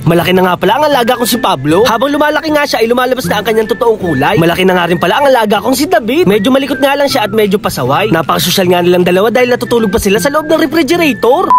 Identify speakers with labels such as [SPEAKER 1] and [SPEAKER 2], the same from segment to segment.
[SPEAKER 1] Malaki na nga pala ang alaga kong si Pablo. Habang lumalaki nga siya ay lumalabas na ang kanyang totoong kulay. Malaki na nga rin pala ang alaga kong si David. Medyo malikot nga lang siya at medyo pasaway. Napakasosyal nga nilang dalawa dahil natutulog pa sila sa loob ng refrigerator.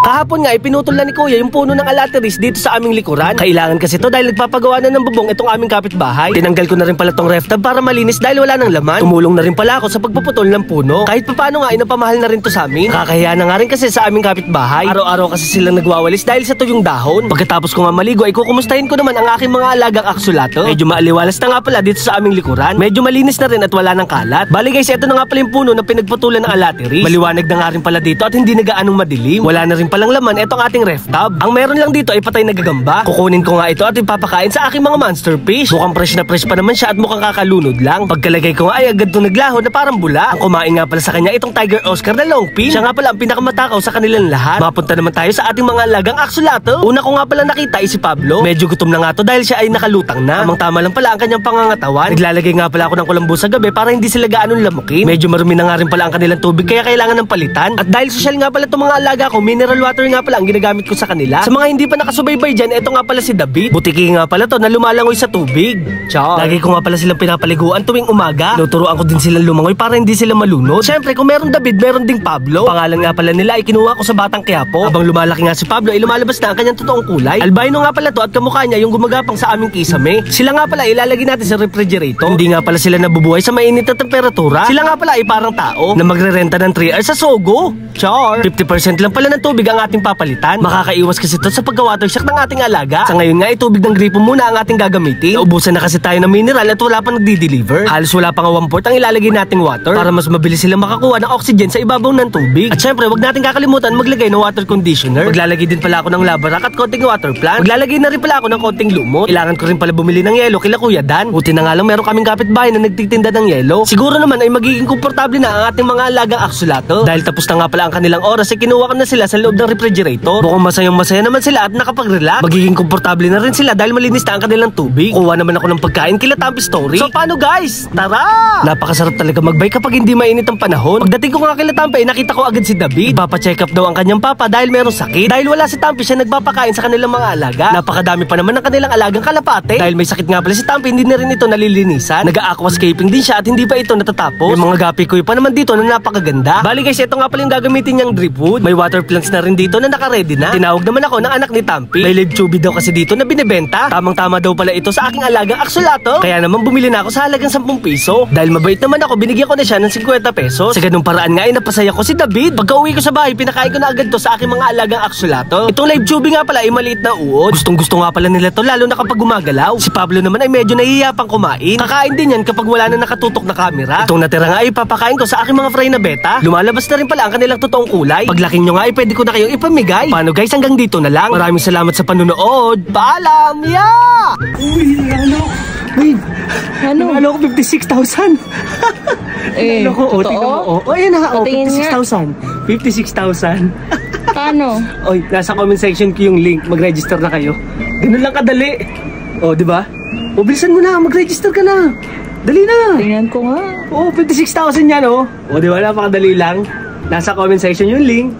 [SPEAKER 1] Kahapon nga ipinutol na ni Kuya yung puno ng alateris dito sa aming likuran. Kailangan kasi to dahil nagpapagawa na ng bubong itong aming kapitbahay. Tinanggal ko na rin pala tong ref tub para malinis dahil wala nang laman. Tumulong na rin pala ako sa pagpuputol ng puno. Kahit papaano nga inapamahal na rin to sa amin. Kakahiya na nga rin kasi sa aming kapitbahay. Araw-araw kasi silang nagwawalis dahil sa tuyong dahon. Pagkatapos ko nga maligo ay kukumustahin ko naman ang aking mga alagang aksulato. Medyo maaliwalas na nga pala dito sa aming likuran. Medyo malinis na rin at wala nang kalat. Bali guys, ito na nga pala yung puno na pinagputulan ng alateris. Maliwanag na nga rin pala dito at hindi na gaanong madilim. Wala na rin palang laman etong ating ref tub. Ang meron lang dito ay patay na gagamba. Kukunin ko nga ito at ipapakain sa aking mga monster fish. Mukhang fresh na fresh pa naman siya at mukhang kakalunod lang. Pagkalagay ko nga ay agad itong naglaho na parang bula. Ang kumain nga pala sa kanya itong Tiger Oscar na longpin. Siya nga pala ang pinakamatakaw sa kanilang lahat. Mapunta naman tayo sa ating mga alagang aksulato. Una ko nga pala nakita ay si Pablo. Medyo gutom na nga to dahil siya ay nakalutang na. Amang tama lang pala ang kanyang pangangatawan. Naglalagay nga pala ako ng kulambo sa gabi para hindi sila gaanong lamukin. Medyo marumi na nga rin pala ang kanilang tubig kaya kailangan ng palitan. At dahil social nga pala itong mga alaga ko, mineral water nga pala ang ginagamit ko sa kanila. Sa mga hindi pa nakasubaybay dyan, eto nga pala si David. Butiki nga pala to na lumalangoy sa tubig. Char. Lagi ko nga pala silang pinapaliguan tuwing umaga. Tuturuan ko din silang lumangoy para hindi sila malunod. Siyempre, kung meron David, meron ding Pablo. Pangalan nga pala nila ay kinuha ko sa Batang Quiapo. Habang lumalaki nga si Pablo ay lumalabas na ang kanyang totoong kulay. Albino nga pala to at kamukha niya yung gumagapang sa aming kisame. Sila nga pala ilalagay natin sa refrigerator. Hindi nga pala sila nabubuhay sa mainit na temperatura. Sila nga pala ay parang tao na magrerenta ng 3 hours sa Sogo. Char. 50% lang pala ng tubig ang ating papalitan. Makakaiwas kasi ito sa pagka-water shock ng ating alaga. Sa ngayon nga ay tubig ng gripo muna ang ating gagamitin. Naubusan na kasi tayo ng mineral at wala pa nagdi-deliver. Halos wala pa nga 1/4 ang ilalagay nating water para mas mabilis silang makakuha ng oxygen sa ibabaw ng tubig. At syempre, wag natin kakalimutan maglagay ng water conditioner. Maglalagay din pala ako ng lava rock at konting water plant. Maglalagay na rin pala ako ng konting lumot. Kailangan ko rin pala bumili ng yelo kila Kuya Dan. Buti na nga lang meron kaming kapitbahay na nagtitinda ng yelo. Siguro naman ay magiging komportable na ang ating mga alagang aksulato. Dahil tapos na nga pala ang kanilang oras ay kinuha ko na sila sa loob ng refrigerator. Mukhang masaya naman sila at nakapag-relax. Magiging komportable na rin sila dahil malinis na ang kanilang tubig. Kuha naman ako ng pagkain kila Tampi Story. So paano guys? Tara! Napakasarap talaga magbike kapag hindi mainit ang panahon. Pagdating ko nga kila Tampi, nakita ko agad si David. Papacheck up daw ang kanyang papa dahil merong sakit. Dahil wala si Tampi, siya nagpapakain sa kanilang mga alaga. Napakadami pa naman ng kanilang alagang kalapate. Dahil may sakit nga pala si Tampi, hindi na rin ito nalilinisan. Nag-aquascaping din siya at hindi pa ito natatapos. May mga gapi ko pa naman dito na napakaganda. Bali guys, ito nga pala yung gagamitin niyang drip wood. May water plants na rin dito na naka-ready na. Tinawag naman ako ng anak ni Tampi. May live tubig daw kasi dito na binebenta. Tamang-tama daw pala ito sa aking alagang aksulato. Kaya naman bumili na ako sa halagang 10 piso. Dahil mabait naman ako, binigyan ko na siya ng 50 pesos. Sa ganung paraan nga ay napasaya ko si David. Pagka uwi ko sa bahay, pinakain ko na agad to sa aking mga alagang aksulato. Itong live tubig nga pala ay maliit na uod. Gustong-gusto nga pala nila to lalo na kapag gumagalaw. Si Pablo naman ay medyo nahihiya pang kumain. Kakain din yan kapag wala na nakatutok na camera. Itong natira nga ay papakain ko sa aking mga fry na beta. Lumalabas na rin pala ang kanilang totoong kulay. Paglaki nyo nga ay pwede ko na kayong ipamigay. Paano guys, hanggang dito na lang. Maraming salamat sa panunood. Paalam! Yeah! Uy, Uy, ano ko 56,000. Ano ko, tingnan mo. Ayan na, 56,000. 56,000.
[SPEAKER 2] Paano?
[SPEAKER 1] Oy, nasa comment section ko yung link. Mag-register na kayo. Ganun lang kadali. O, di ba? O, bilisan mo na. Mag-register ka na. Dali na.
[SPEAKER 2] Tingnan ko nga.
[SPEAKER 1] O, 56,000 yan, o. O, di ba? Napakadali lang. Nasa comment section yung link.